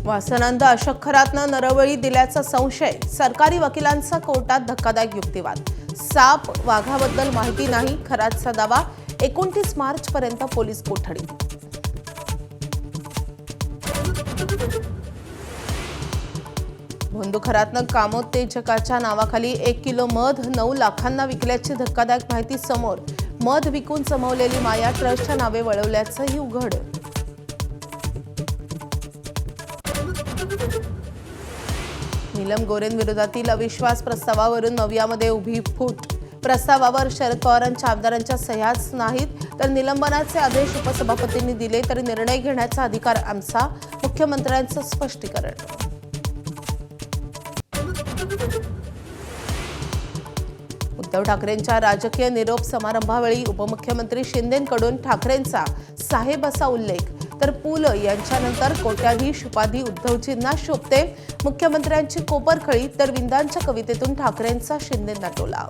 वासनांद अशक्खरातनं नरबळी दिल्याचा संशय, सरकारी वकिलांचा कोर्टात धक्कादायक युक्तिवाद। साप वाघाबद्दल माहिती नाही, खरातचा दावा। 29 मार्चपर्यंत पोलीस कोठडी। भोंदूखरातनं कामोत्तेजकाच्या नावाखाली 1 किलो मध 9 लाखांना विकल्याची धक्कादायक माहिती समोर। मध विकून जमवलेली माया ट्रस्टच्या नावे वळवल्याचंही उघड। नीलम गोरेंविरोधातील अविश्वास प्रस्तावावरून नव्यामध्ये उभी फूट। प्रस्तावावर शरद पवारांच्या आमदारांच्या सह्याच नाहीत, तर निलंबनाचे आदेश उपसभापतींनी दिले तरी निर्णय घेण्याचा अधिकार आमचा, मुख्यमंत्र्यांचं स्पष्टीकरण। उद्धव ठाकरेंच्या राजकीय निरोप समारंभावेळी उपमुख्यमंत्री शिंदेंकडून ठाकरेंचा साहेब असा उल्लेख, तर पुल यांच्यानंतर कोट्याधीश उपाधी उद्धवजींना शोभते। मुख्यमंत्र्यांची कोपरखळी, तर विंदांच्या कवितेतून ठाकरेंचा शिंदेंना टोला।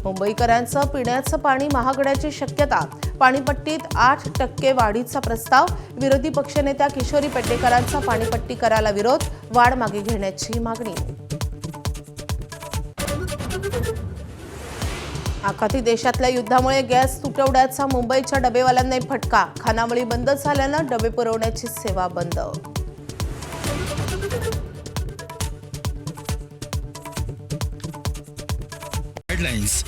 मुंबईकरांचं पिण्याचं पाणी महागण्याची शक्यता, पाणीपट्टीत 8% वाढीचा प्रस्ताव। विरोधी पक्षनेत्या किशोरी पेडणेकरांचा पाणीपट्टी करायला विरोध, वाढ मागे घेण्याची मागणी। आखाती देशातल्या युद्धामुळे गॅस तुटवड्याचा मुंबईच्या डबेवाल्यांना फटका, खानावळी बंद झाल्यानं डबे पुरवण्याची सेवा बंद। हेडलाइन्स